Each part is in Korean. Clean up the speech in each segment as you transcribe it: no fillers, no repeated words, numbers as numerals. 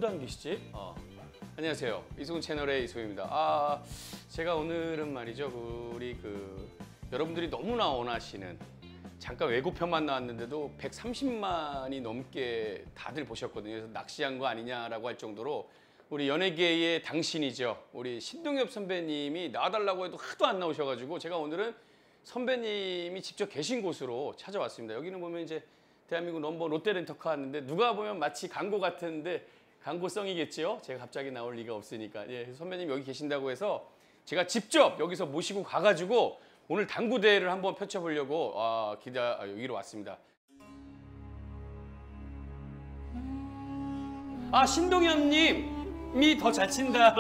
안 계시지? 안녕하세요. 이승훈 채널의 이승훈입니다. 제가 오늘은 말이죠. 우리 여러분들이 너무나 원하시는 잠깐 예고편만 나왔는데도 130만이 넘게 다들 보셨거든요. 그래서 낚시한 거 아니냐라고 할 정도로 우리 연예계의 당신이죠. 우리 신동엽 선배님이 나와달라고 해도 하도 안 나오셔가지고 제가 오늘은 선배님이 직접 계신 곳으로 찾아왔습니다. 여기는 보면 이제 대한민국 넘버 롯데렌터카 왔는데 누가 보면 마치 광고 같은데 광고성이겠지요. 제가 갑자기 나올 리가 없으니까. 예, 선배님 여기 계신다고 해서 제가 직접 여기서 모시고 가가지고 오늘 당구 대회를 한번 펼쳐보려고 여기로 왔습니다. 신동엽님이 더 잘 친다.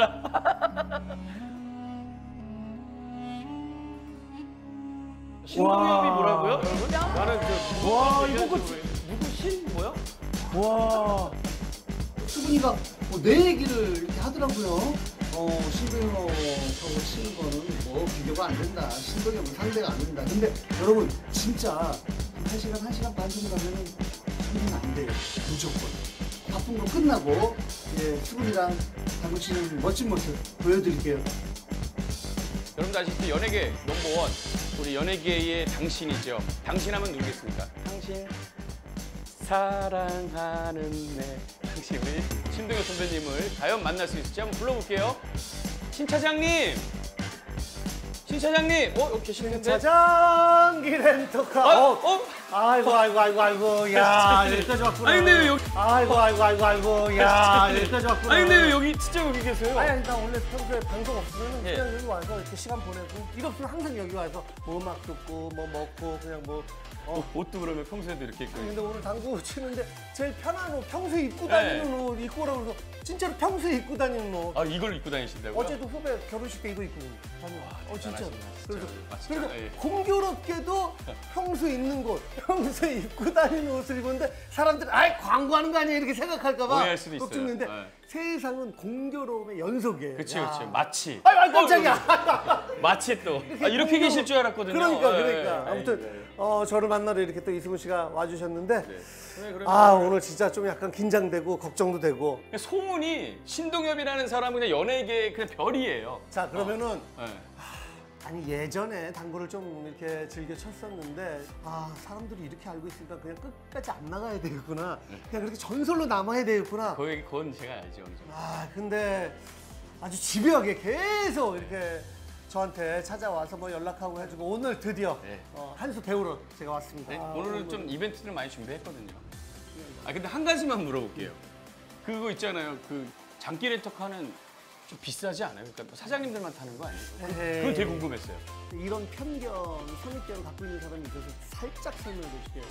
신동엽이 뭐라고요? 여러분? 나는 와 이거 누구 신 뭐야? 와 수근이가 내 얘기를 이렇게 하더라고요. 신동엽하고 치는 거는 뭐 비교가 안 된다. 신동엽은 상대가 안 된다. 근데 여러분 진짜 1시간 반 정도 가면은 상대는 안 돼요. 무조건. 바쁜 거 끝나고 수근이랑 당구 치는 멋진 모습 보여드릴게요. 여러분들 아시다시피 연예계 넘버원 우리 연예계의 당신이죠. 당신하면 누구겠습니까? 당신 사랑하는 내 당신 우리 신동엽 선배님을 과연 만날 수 있을지 한번 불러볼게요. 신 차장님! 신 차장님! 여기 계시는데? 차장기 렌터카. 아이고 야 여기까지 왔구나. 아니 근데 왜 여기 아이고 야 여기까지 왔구나. 아니 근데 왜 여기 진짜 여기 계세요? 아니 나 원래 평소에 방송 없으면 예. 그냥 여기 와서 이렇게 시간 보내고 일 없으면 항상 여기 와서 뭐 음악 듣고 뭐 먹고 그냥 옷도 그러면 평소에도 이렇게 입고 근데 오늘 당구 치는데 제일 편한 옷 평소에 입고 다니는 옷 입고 오라고 해서 진짜로 평소에 입고 다니는 옷. 이걸 입고 다니신다고요? 어제도 후배 결혼식 때 이거 입고 다니고. 진짜. 그래서 예. 공교롭게도 평소에 입는 곳, 평소에 입고 다니는 옷을 입었는데 사람들이 광고하는 거 아니야 이렇게 생각할까 봐 오해할 수도 있어요. 걱정인데 네. 세상은 공교로움의 연속이에요. 그치 마치 깜짝이야. 마치 또 이렇게 계실 줄 알았거든요. 그러니까 아무튼 저를 만나러 이렇게 또 이승훈 씨가 와주셨는데 오늘 진짜 좀 약간 긴장되고 걱정도 되고. 소문이 신동엽이라는 사람은 그냥 연예계의 그냥 별이에요. 자 그러면은 네. 아니 예전에 당구를 좀 이렇게 즐겨 쳤었는데 사람들이 이렇게 알고 있으니까 그냥 끝까지 안 나가야 되겠구나. 그냥 그렇게 전설로 남아야 되겠구나. 그건 제가 알죠. 어느 정도. 근데 아주 집요하게 계속 이렇게 저한테 찾아와서 뭐 연락하고 해주고 오늘 드디어 한 수 배우러 제가 왔습니다. 오늘은 좀 이벤트를 많이 준비했거든요. 근데 한 가지만 물어볼게요. 그거 있잖아요. 장기 렌터카는 좀 비싸지 않아요? 그러니까 사장님들만 타는 거 아니에요? 그건 되게 궁금했어요. 이런 편견, 선입견을 갖고 있는 사람이 있어서 살짝 설명해 드릴게요.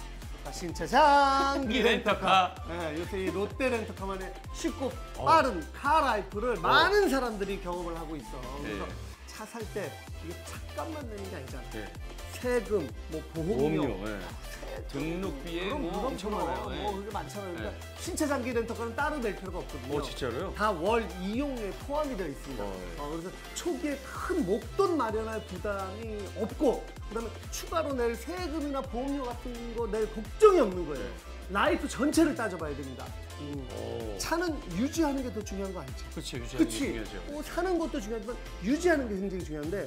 신차장기 렌터카. 요새 이 롯데 렌터카만의 쉽고 빠른 카라이프를 많은 사람들이 경험을 하고 있어. 그래서 차 살 때 이게 차값만 내는 게 아니잖아. 세금, 뭐 보험료, 등록비에 뭐 엄청 많아요. 그게 많잖아요. 그러니까 신차장기 렌터카는 따로 낼 필요가 없거든요. 진짜로요? 다 월 이용료에 포함이 되어 있습니다. 그래서 초기에 큰 목돈 마련할 부담이 없고 그다음에 추가로 낼 세금이나 보험료 같은 거 낼 걱정이 없는 거예요. 라이프 전체를 따져봐야 됩니다. 차는 유지하는 게 더 중요한 거 아니지? 그렇죠. 유지하는 게 중요하죠. 사는 것도 중요하지만 유지하는 게 굉장히 중요한데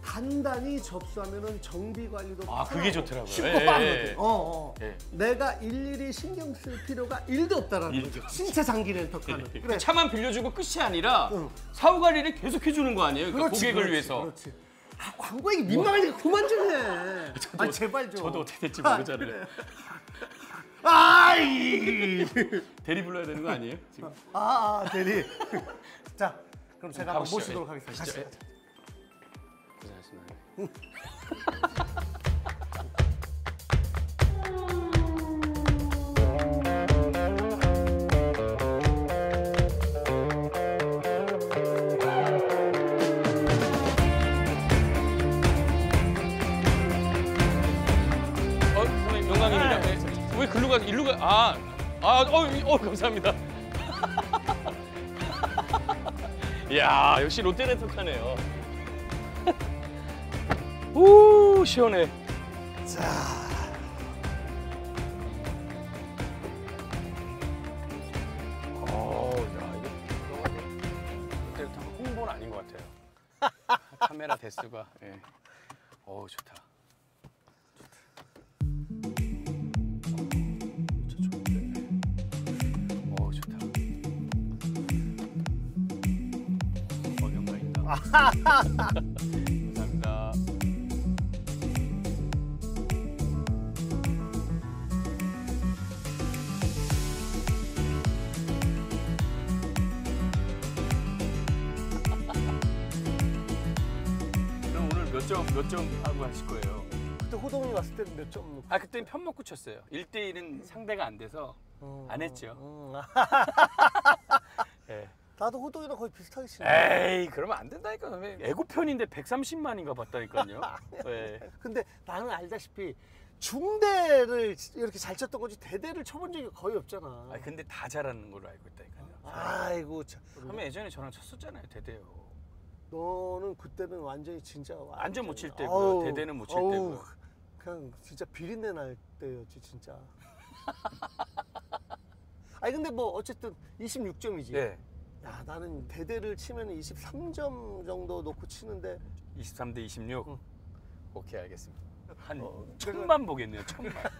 간단히 접수하면은 정비 관리도 그게 좋더라고요. 쉽고 빠르거든. 내가 일일이 신경 쓸 필요가 1도 없다라는 거죠. 신차 장기 렌터카는. 그래. 차만 빌려주고 끝이 아니라 사후 관리를 계속 해주는 거 아니에요? 그러니까 고객을 위해서. 그렇지. 광고 얘기 민망하니까 그만 좀 해. 제발 좀. 저도 어떻게 될지 모르잖아요. 그래. 대리 불러야 되는 거 아니에요? 지금? 대리. 자, 그럼 제가 한번 가보시죠. 모시도록 하겠습니다. 가시죠. 가시죠. 고생하셨습니다. 선생님 영광입니다. 왜 글로 가? 일로 가? 감사합니다. 이야, 역시 롯데렌터카네요. 오, 시원해. 자. 카메라 대수가. 예. 어우 좋다. 좋다. 영광 있다. 감사합니다. 그럼 오늘 몇 점 하고 하실 거예요? 그때 호동이 왔을 때는 몇 점? 아 그때는 편 먹고 쳤어요. 1대1은 상대가 안 돼서 안 했죠. 네. 나도 호동이랑 거의 비슷하게 치네. 에이 그러면 안 된다니까. 애고편인데 130만인가 봤다니까요. 네. 근데 나는 알다시피 중대를 이렇게 잘 쳤던 거지 대대를 쳐본 적이 거의 없잖아. 아 근데 다 잘하는 걸로 알고 있다니까요. 아이고 참. 그러면 예전에 저랑 쳤었잖아요 대대요. 너는 그때는 완전히 진짜 완전 못 칠 때고요. 대대는 못 칠 때고요. 그냥 진짜 비린내 날 때였지 진짜. 아니 근데 뭐 어쨌든 26점이지. 네. 야 나는 대대를 치면 23점 정도 놓고 치는데 23대 26. 응. 오케이 알겠습니다. 한 1000만 보겠네요. 1000만.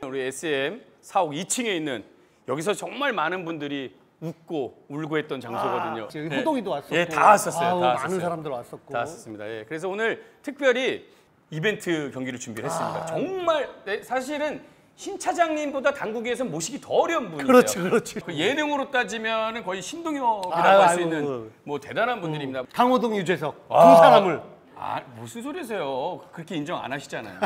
우리 SM 사옥 2층에 있는 여기서 정말 많은 분들이 웃고 울고 했던 장소거든요. 여기 호동이도 왔었고. 예, 다 왔었어요. 아우, 다 많은 왔었어요. 사람들 왔었고. 다 왔었습니다. 예, 그래서 오늘 특별히 이벤트 경기를 준비를 했습니다. 정말 사실은 신 차장님보다 당구계에서 모시기 더 어려운 분이세요. 그렇지. 그 예능으로 따지면 거의 신동엽이라고 할 수 아이고. 있는 뭐 대단한 분들입니다. 강호동, 유재석 두 아. 사람을. 아 무슨 소리세요? 그렇게 인정 안 하시잖아요.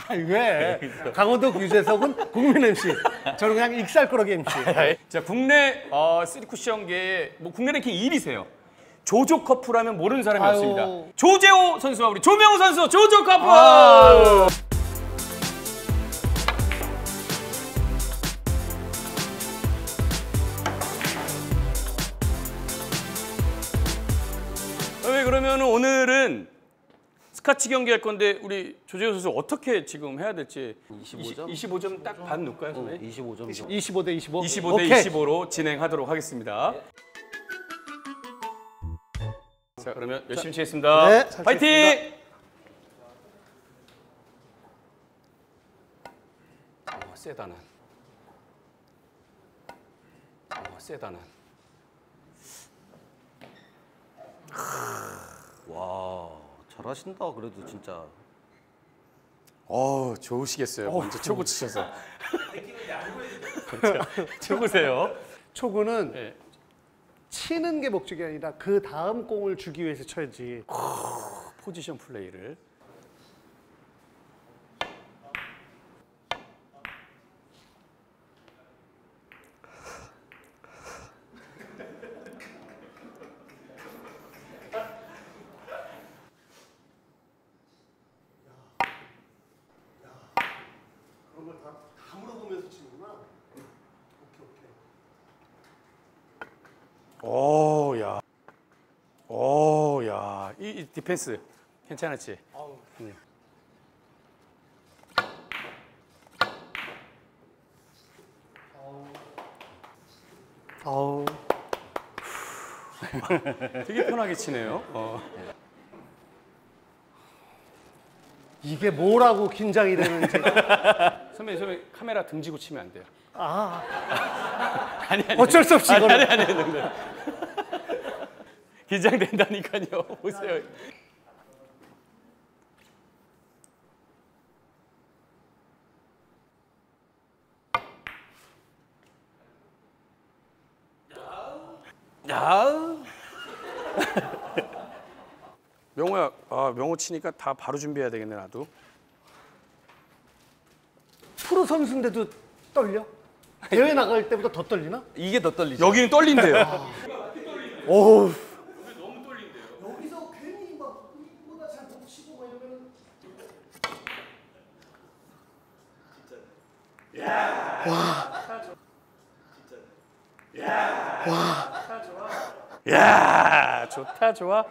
아니 왜? 강호동, 유재석은 국민 MC. 저는 그냥 익살거러기 MC. 자 국내 3쿠션계의 뭐 국내 랭킹 1위세요. 조조 커플하면 모르는 사람이 아유. 없습니다. 조재호 선수와 우리 조명호 선수 조조 커플. 그러면 오늘은 스카치 경기 할 건데 우리 조재호 선수 어떻게 지금 해야 될지 25점? 25점 딱 반 놓을까요, 선생님? 25점. 25대 25. 25대 오케이. 25로 진행하도록 하겠습니다. 자, 그러면 열심히 치겠습니다. 네, 잘 파이팅! 치겠습니다. 세다 난. 세다 난. 와, 잘하신다. 그래도 진짜. 좋으시겠어요. 먼저 초구 치셔서. 초구세요. 초구는 네. 치는 게 목적이 아니라 그 다음 공을 주기 위해서 쳐야지. 포지션 플레이를. 그런 걸 다 물어보면서 치는구나. 오케이. 야. 이 디펜스 괜찮았지? 네. 아우. 되게 편하게 치네요. 이게 뭐라고 긴장이 되는지. 선배님 카메라 등지고 치면 안 돼요. 아, 아니. 어쩔 수 없이 이거는. 아니. 긴장된다니까요. 보세요. 야. 명호야, 명호 치니까 다 바로 준비해야 되겠네 나도. 프로 선수인데도 떨려? 대회 나갈 때보다 더 떨리나? 이게 더 떨리죠. 여기는 떨린대요. 오. 너무 떨린대요. 여기서 괜히 막 이거보다 잘 못 치고 막 이러면. 야, 좋다 좋아.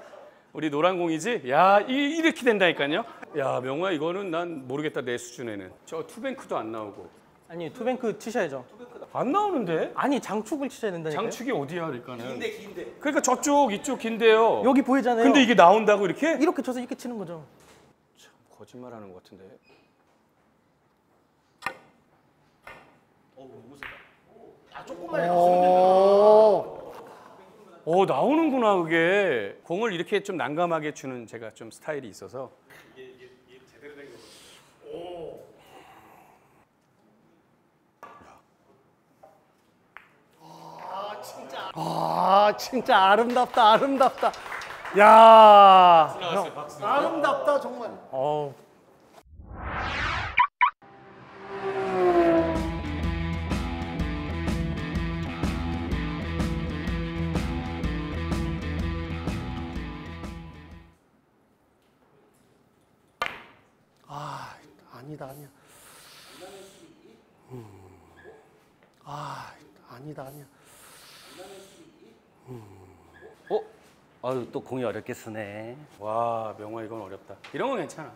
우리 노란 공이지? 야, 이렇게 된다니까요. 야, 명호야 이거는 난 모르겠다 내 수준에는. 저 투뱅크도 안 나오고. 아니 투뱅크 치셔야죠. 안 나오는데? 아니 장축을 치셔야 된다니까요. 장축이 어디야 그러니까는? 긴데. 그러니까 저쪽 이쪽 긴데요. 여기 보이잖아요. 근데 이게 나온다고 이렇게? 이렇게 쳐서 이렇게 치는 거죠. 참 거짓말하는 것 같은데. 나오는구나 그게. 공을 이렇게 좀 난감하게 주는 제가 좀 스타일이 있어서. 진짜 아름답다, 아름답다. 야, 아름답다 정말. 아니다, 아니야. 아니다, 아니야. 아유 또 공이 어렵게 쓰네. 와 명화 이건 어렵다. 이런 건 괜찮아.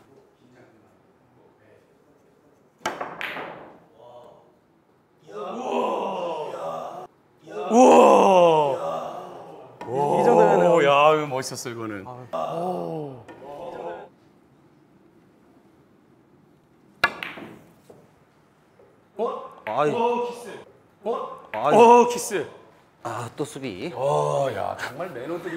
우와. 이 정도면은 야 이거 멋있었어 이거는. 아이. 키스. 아또 수비. 야 정말 매너들이.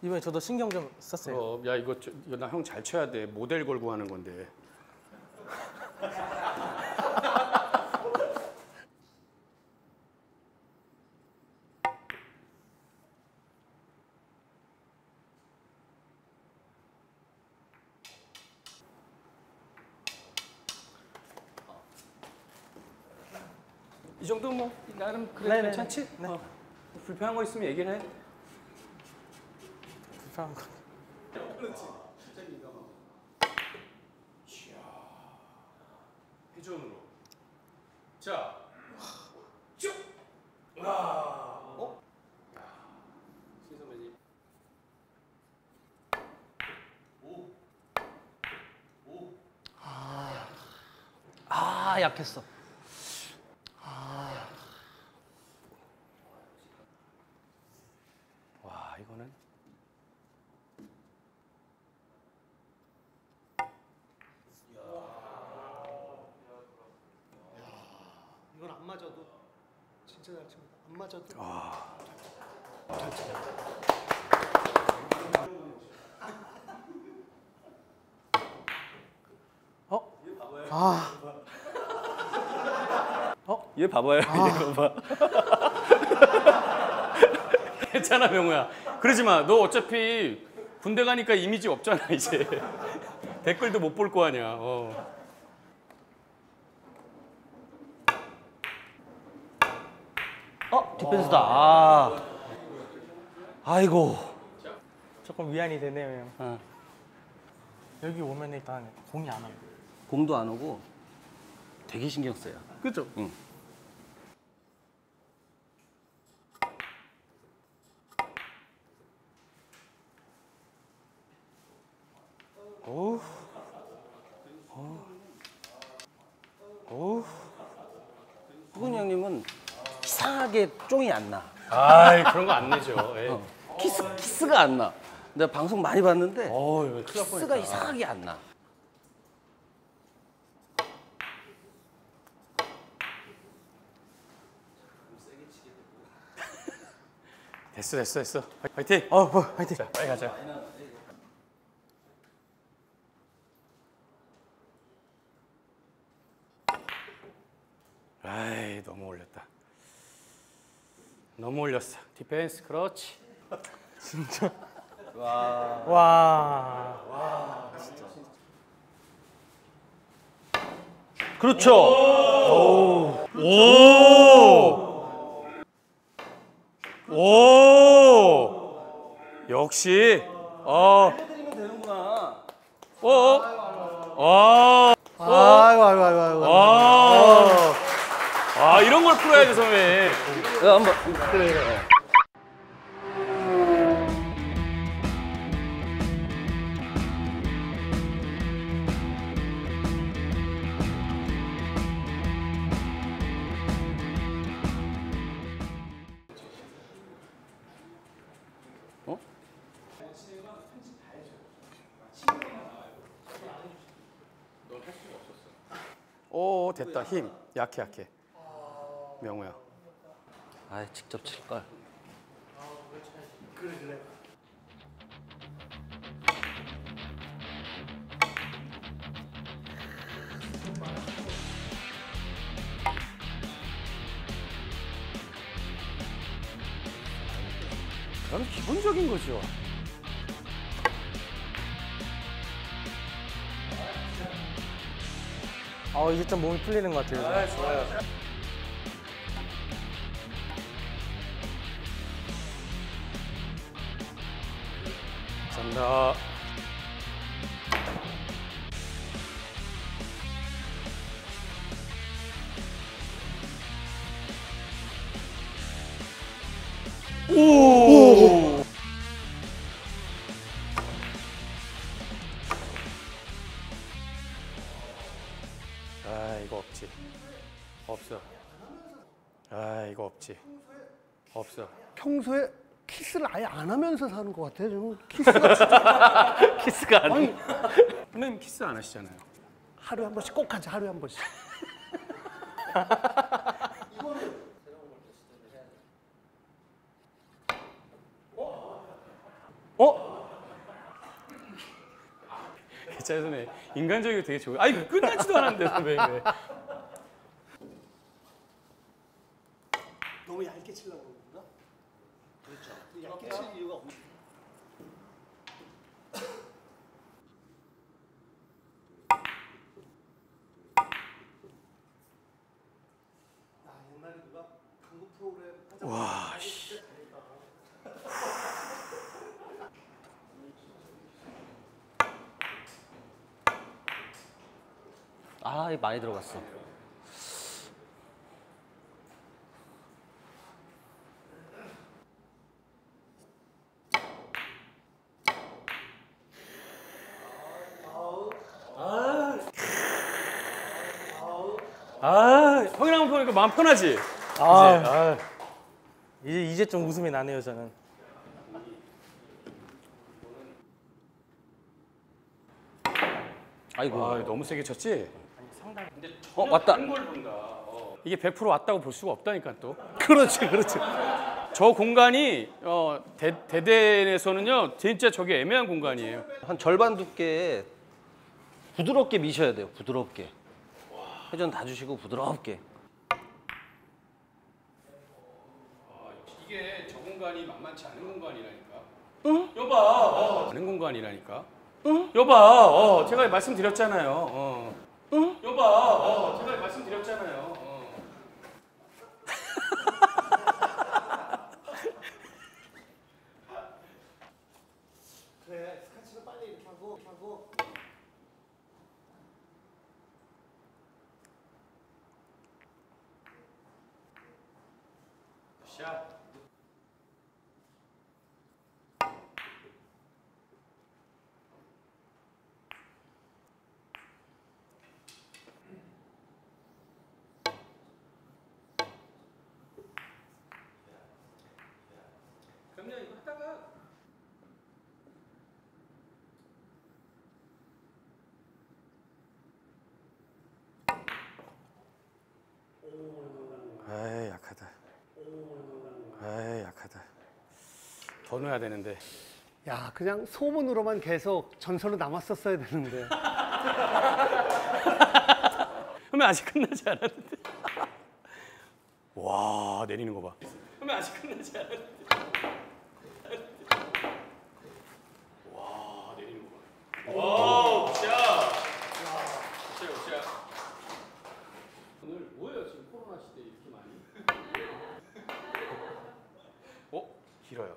이번에 저도 신경 좀 썼어요. 야 이거 나 형 잘 쳐야 돼. 모델 걸고 하는 건데. 이 정도 뭐 나름 그래 네네네. 괜찮지? 네. 불편한 거 있으면 얘기를 해. 불편한 거. 회전으로. 자, 쭉. 와. 신 선배님. 약했어. 와, 이거는. 이건 안 맞아도 진짜 잘 칩니다. 안 맞아도. 얘 봐봐요. 이거 봐. 괜찮아, 명호야. 그러지 마. 너 어차피 군대 가니까 이미지 없잖아, 이제. 댓글도 못 볼 거 아니야. 디펜스다. 아이고. 조금 위안이 되네요, 형. 어. 여기 오면 일단 공이 안 와요. 공도 안 오고 되게 신경 써요. 그죠? 응. 수근이 형님은 이상하게 쫑이 안 나. 아이, 그런 거 안 내죠. 예. 키스가 안 나. 내가 방송 많이 봤는데 이거 큰일 날 키스가 뻔했다. 이상하게 안 나. 됐어. 화이팅! 화이팅. 자, 빨리 가자. 아이, 너무 올렸다. 너무 올렸어. 디펜스, 그렇지. 와. 그렇죠. 오! 역시. 해드리면 되는구나. 아이고. 아, 이런 걸 풀어야지, 선배. 야, 한번. 오, 됐다. 힘. 약해. 명호야. 아, 직접 칠 걸. 그건 기본적인 거죠. 이제 좀 몸이 풀리는 것 같아요. 좋아요. 감사합니다. 오! 아, 이거 없지. 없어. 아, 이거 없지. 없어. 평소에 키스를 아예 안 하면서 사는 것 같아요. 저는 키스가 진짜 키스가 아니. 선배님 키스 안 하시잖아요. 하루에 한 번씩 꼭 하자. 하루에 한 번씩. 괜찮아요, 선배. 인간적이고 되게 좋아요. 아니, 끝나지도 않았는데, 선배. 왜. 너무 얇게 치려고 그러는가? 그렇죠. 얇게 칠 이유가 없네. 옛날에 누가 당구 프로그램 와, 씨. 아, 이거 많이 들어갔어. 형이랑 한번 보니까 마음 편하지? 이제 좀 웃음이 나네요, 저는. 아이고. 아, 너무 세게 쳤지? 왔다. 이게 100% 왔다고 볼 수가 없다니까 또. 그렇지. 저 공간이 대대에서는요 진짜 저게 애매한 공간이에요. 한 절반 두께에 부드럽게 미셔야 돼요. 부드럽게. 회전 다 주시고 부드럽게. 이게 저 공간이 만만치 않은 공간이라니까. 응? 여봐. 않은 공간이라니까. 응? 여봐. 제가 말씀드렸잖아요. 응? 여봐. 제가 말씀드렸잖아요. 그래. 스카치는 빨리 이렇게 하고. 샷. 그럼요, 이거 하다가 아이, 약하다. 더 넣어야 되는데. 야, 그냥 소문으로만 계속 전설로 남았었어야 되는데. 그러면 아직 끝나지 않았는데. 와, 내리는 거 봐. 그러면 아직 끝나지 않았는데. 와, 내리는 거 봐. 와, 굿샷. 굿샷. 오늘 뭐예요, 지금 코로나 시대 이렇게 많이? 길어요.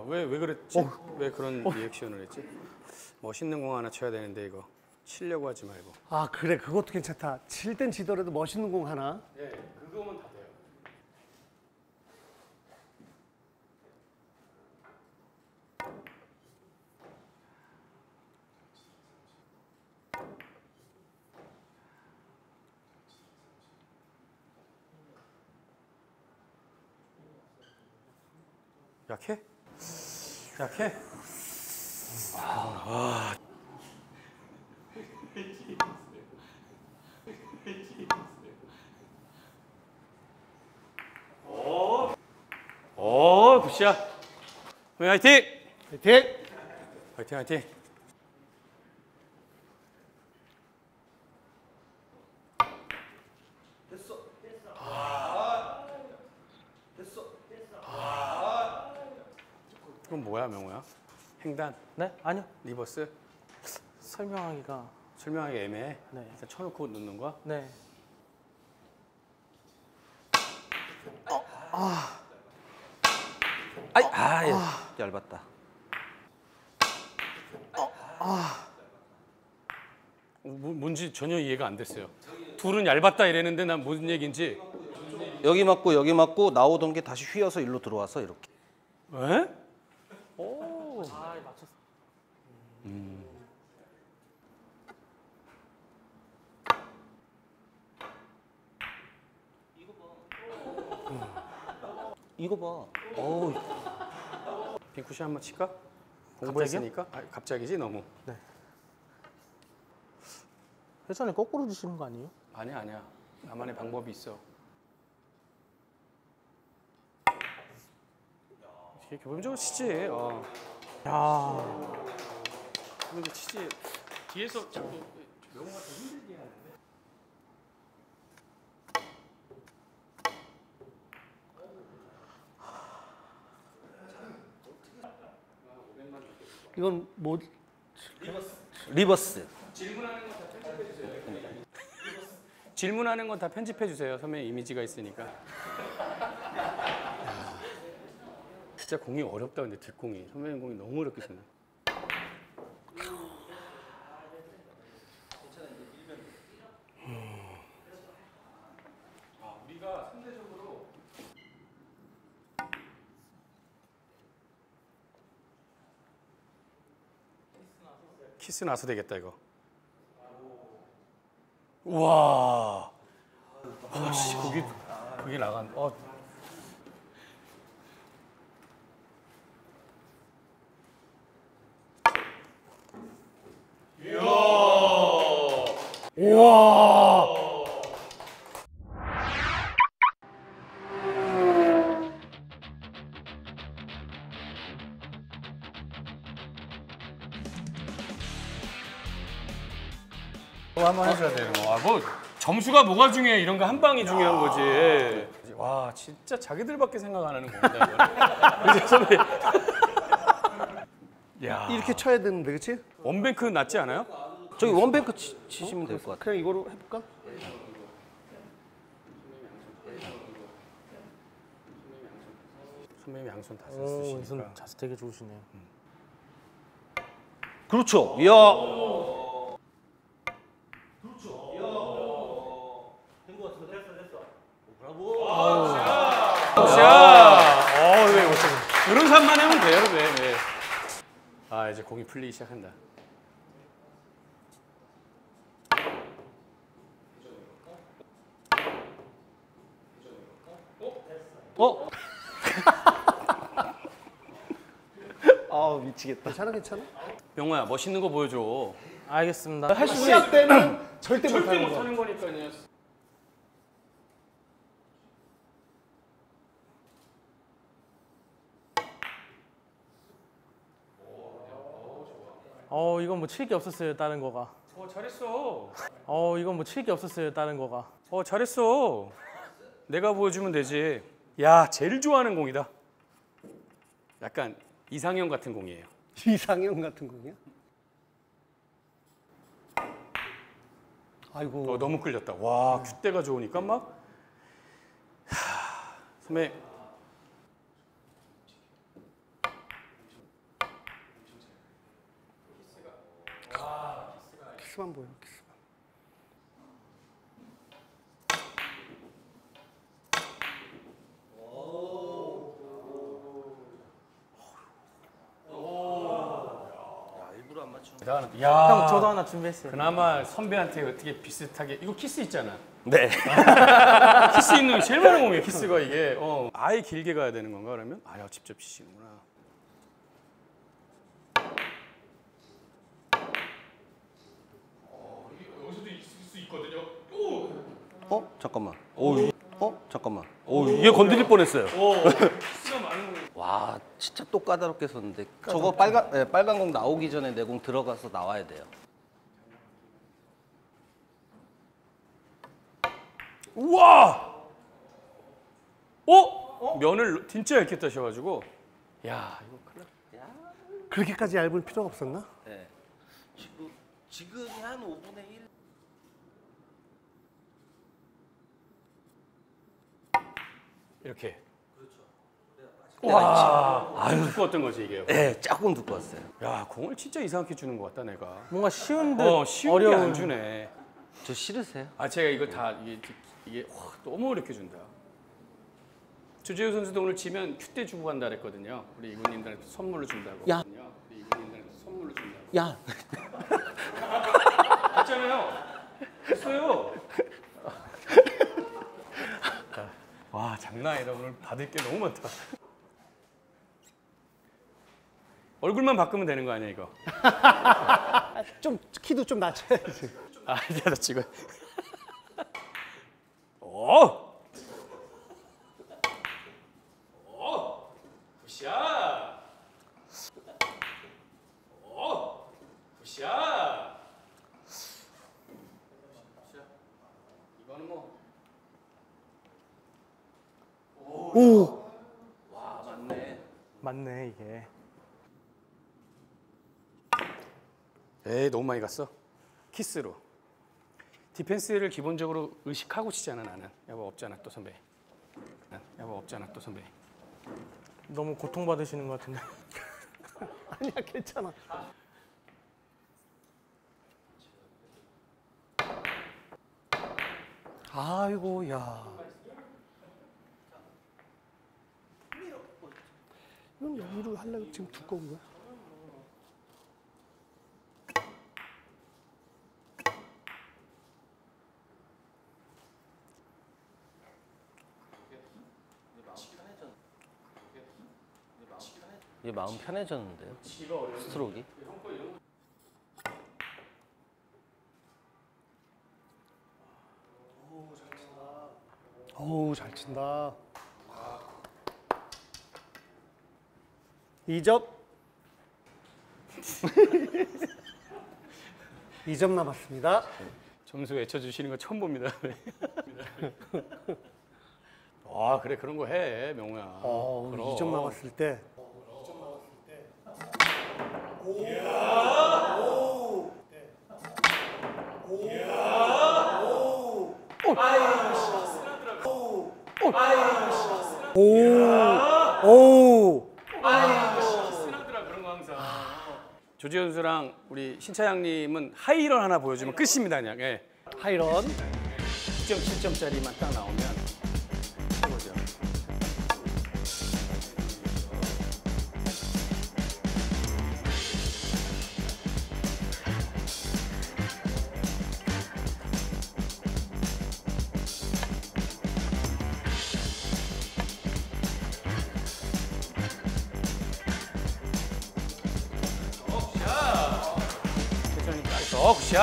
왜 그랬지? 왜 그런 리액션을 했지? 멋있는 공 하나 쳐야 되는데 이거 치려고 하지 말고. 아 그래 그것도 괜찮다. 칠 땐 지더라도 멋있는 공 하나. 네, 그거면 다 돼요. 약해? 약해? 오, 굿샷. 화이팅! 화이팅! 화이팅, 화이팅. 그건 뭐야, 명호야? 횡단, 네? 아니요. 리버스? 설명하기가. 설명하기 애매해. 네. 일단 쳐놓고 넣는 거야? 네. 예. 얇았다. 뭔지 전혀 이해가 안 됐어요. 둘은 얇았다 이랬는데 난 무슨 얘기인지. 여기 맞고 나오던 게 다시 휘어서 일로 들어와서 이렇게. 에? 오. 아, 맞췄어. 이거 봐. 어우. 빈쿠션 한번 칠까? 공부했으니까? 아, 갑자기지 너무. 회전을 거꾸로 주시는 거 아니에요? 아니야 아니야. 나만의 방법이 있어. 이렇게 기본적으로 치지. 야. 기본적으로 치지. 뒤에서 자꾸 명호가 더 힘들게 하는데. 이건 뭐 리버스. 질문하는 건 다 편집해 주세요. 선배님 이미지가 있으니까. 야, 진짜 공이 어렵다 근데 뒷공이. 선배님 공이 너무 어렵게 생겨. 우리가 상대적으로 키스 나서 되겠다 이거. 우와. 아씨 거기 나간. 이야. 우와. 또 한번 해줘야 되는 거. 뭐 점수가 뭐가 중요해? 이런 거 한 방이 중요한 거지. 와 진짜 자기들밖에 생각 안 하는 겁니다. 그지 선배? 야 이렇게 쳐야 되는데 그렇지? 원뱅크 낫지 않아요? 저기 원뱅크 치시면 될 것 같아요. 그냥 이거로 해볼까? 선배님 양손 다 오, 쓰시니까. 손 자세 되게 좋으시네요. 그렇죠. 이야. 자, 왜 이런 산만 하면 돼요, 왜? 아 이제 공이 풀리기 시작한다. 아 미치겠다. 괜찮아 괜찮아. 명호야 멋있는 거 보여줘. 알겠습니다. 할 수 있을 때는 절대 못하는 거. 못하는 거니까요. 이건 뭐 칠 게 없었어요, 다른 거가. 잘했어. 이건 뭐 칠 게 없었어요, 다른 거가. 잘했어. 내가 보여주면 되지. 야, 제일 좋아하는 공이다. 약간 이상형 같은 공이에요. 이상형 같은 공이야? 아이고. 너무 끌렸다. 와, 큐대가 좋으니까 막. 선배. 키스만 보여. 키스만. 일부러 안 맞추는. 대단하다. 야, 형 저도 하나 준비했어요. 그나마 선배한테 어떻게 비슷하게 이거 키스 있잖아. 네. 키스 있는 게 제일 많은 공이에요. 키스가 이게 아예 길게 가야 되는 건가 그러면? 아야 직접 치시는구나. 여기서도 있을 수 있거든요. 잠깐만. 잠깐만. 이게 건드릴 뻔했어요. 키스가 많은 공. 와, 진짜 또 까다롭게 썼는데. 저거 빨간 공 나오기 전에 내 공 들어가서 나와야 돼요. 우와! 면을 진짜 얇게 따셔가지고 야 이거 큰일 났다. 그렇게까지 얇을 필요가 없었나? 네. 지금이 한 5분의 1. 이렇게. 와, 아유 두꺼웠던 거지 이게. 네, 조금 두꺼웠어요. 야 공을 진짜 이상하게 주는 것 같다 내가. 뭔가 쉬운 듯 쉬운 게 어려운. 안 주네. 저 싫으세요? 아 제가 이거 다 이게 와, 너무 어렵게 준다. 조재우 선수도 오늘 치면 큐대 주고 간다 그랬거든요. 우리 이군님들한테 선물로 준다고. 야. 우리 이군님들한테 선물로 준다고. 야. 했잖아요. 했어요. 와 장난 아니다. 오늘 받을 게 너무 많다. 얼굴만 바꾸면 되는 거 아니야 이거? 좀 키도 좀 낮춰야지. 아 이제 나 지금. 오. 굿샷. 굿샷. 이거는 뭐. 오. 와, 맞네. 맞네 이게. 에이 너무 많이 갔어. 키스로. 디펜스를 기본적으로 의식하고 치잖아 나는. 여보 없잖아 또 선배. 여보 없잖아 또 선배. 너무 고통받으시는 것 같은데. 아니야, 괜찮아. 아이고, 야. 이건 여기로 하려고 지금 두꺼운 거야? 이게 마음 편해졌는데요. 스트로크가. 어우, 잘 친다. 2점. 2점 남았습니다. 점수 외쳐주시는 거 처음 봅니다. 아 그래 그런 거 해 명호야. 그럼. 2점 남았을 때. 오. 쓰나더라 그런 거 항상. 조지현 선수랑 우리 신차장님은 하이런 하나 보여주면 끝입니다 그냥. 예. 하이런. 2.7점짜리만 딱 나오면 최고죠. 천천히 잘 굿샷.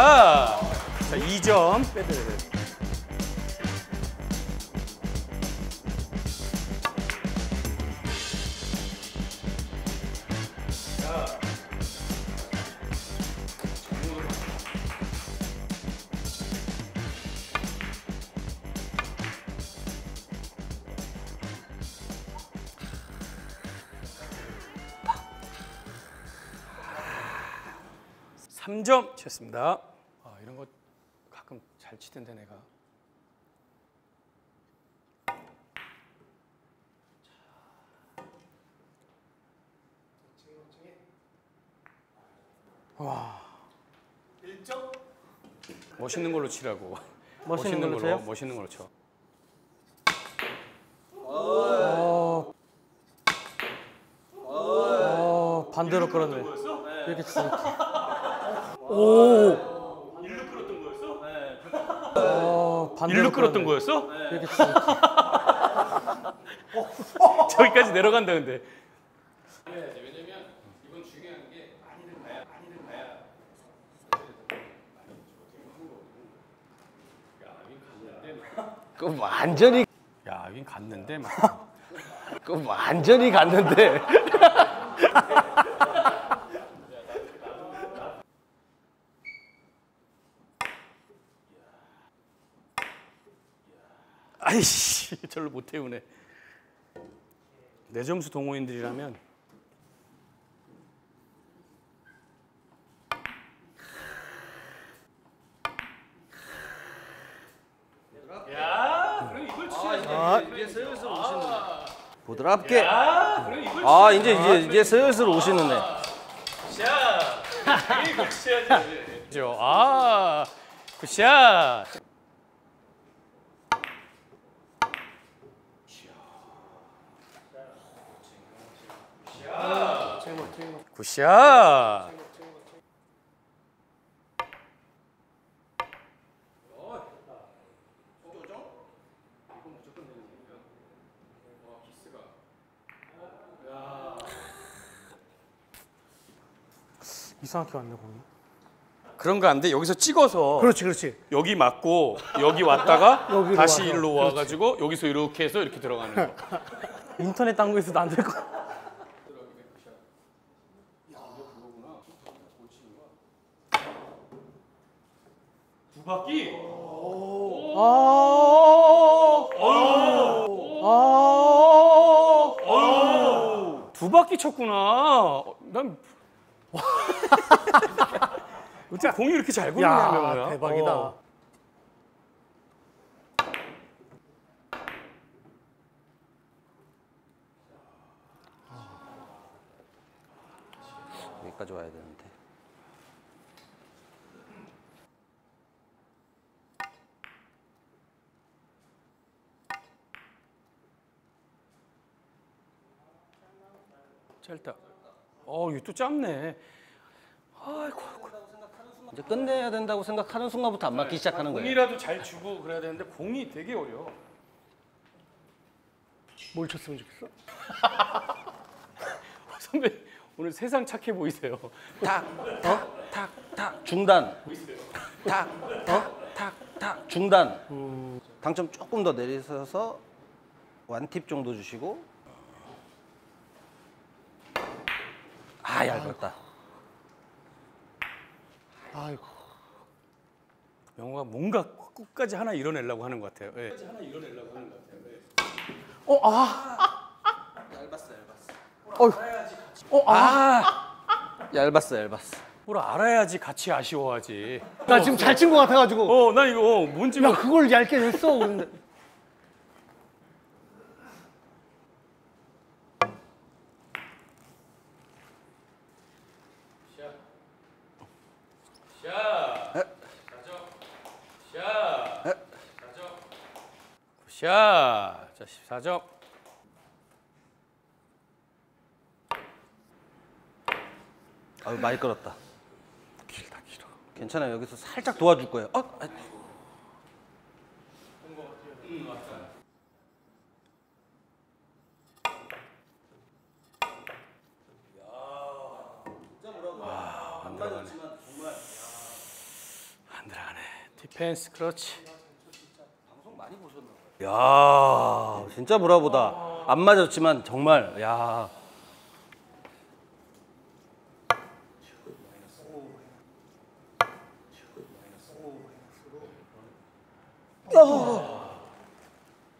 자 2점 빼드려야 돼요. 삼점 쳤습니다. 아, 이런 거 가끔 잘 치던데 내가. 와. 1점. 멋있는 걸로 치라고. 멋있는 걸로 쳐요? 멋있는 걸로 쳐. 반대로 끌었네. 이렇게 치지. 일로 끌었던 거였어? 반대로 일로 끌었던 끌었네. 거였어? 이렇게 치지. 저기까지 내려간다 근데. 왜냐면 이건 중요한 게 많이들 가야. 그 완전히 야, 여긴 갔는데 막. 그 완전히 갔는데. 아이씨, 절로 못 태우네. 내 점수 동호인들이라면 야, 그럼 이걸 치야지. 이제 슬슬 오시는. 부드럽게. 그럼 이걸 아 이제 슬슬 오시는 애. 샷. 이걸 치야지. 아, 굿샷. 굿샷. 이상하게 왔네 공이. 그런 거 안 돼. 여기서 찍어서 그렇지. 여기 맞고 여기 왔다가 여기로 다시 와서. 일로 와가지고 여기서 이렇게 해서 이렇게 들어가는 거. 인터넷 당구에서도 안 될 거. 두 바퀴. 두 바퀴 쳤구나. 난 어떻게 공이 이렇게 잘 굴리냐 야, 명호야. 대박이다. 여기까지 와야 되는데. 짧다. 이거 또 짧네. 아이고. 이제 끝내야 된다고 생각하는 순간부터 안 맞기 시작하는 거예요. 공이라도 잘 주고 그래야 되는데 공이 되게 어려워. 뭘 쳤으면 좋겠어? 선배 오늘 세상 착해 보이세요. 탁 중단. 탁 중단. 당점 조금 더 내리셔서 완팁 정도 주시고. 아 얇았다. 아이고. 명호가 뭔가 끝까지 하나 이뤄내려고 하는 것 같아요. 예. 하나 이뤄내려고 하는 것 같아요. 예. 얇았어. 뭘 알아야지 같이 아쉬워하지. 나 지금 잘 친 것 같아가지고. 나 이거 뭔지 야, 그걸 얇게 냈어. 그런데. 샷. 자, 14점. 아유 많이 끌었다. 길어. 괜찮아요. 여기서 살짝 도와줄 거예요. 안 들어가네. 디펜스 그렇지. 야 진짜 브라보다. 안 맞았지만 정말 야.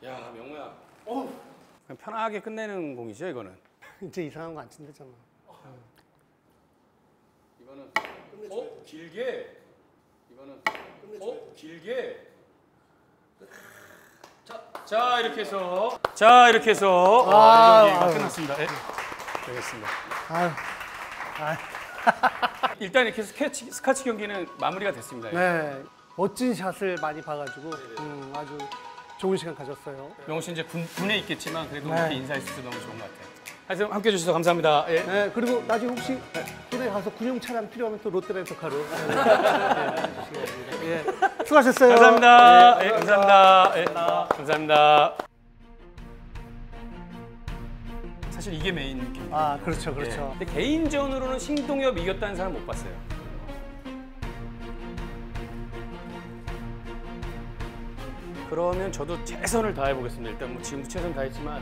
야, 명호야. 그냥 편하게 끝내는 공이죠, 이거는. 이제 이상한 거 안 친다잖아. 이거는 길게. 이거는 길게. 자, 이렇게 해서 경기가 끝났습니다. 예. 되겠습니다. 아유. 일단 이렇게 스카치 경기는 마무리가 됐습니다. 예. 네. 멋진 샷을 많이 봐가지고 아주 좋은 시간 가졌어요. 명호 씨 이제 군에 있겠지만 그래도 네. 이렇게 인사해 주셔서 너무 좋은 것 같아요. 하여튼 함께 해주셔서 감사합니다. 예. 네, 그리고 나중에 혹시 군에 가서 군용 차량 필요하면 또 롯데렌터카로 예, 수고하셨어요. 감사합니다. 예, 감사합니다. 예, 감사합니다. 사실 이게 메인 경기. 아, 그렇죠, 그렇죠. 근데 개인전으로는 신동엽 이겼다는 사람 못 봤어요. 그러면 저도 최선을 다해 보겠습니다. 일단 뭐 지금도 최선 다했지만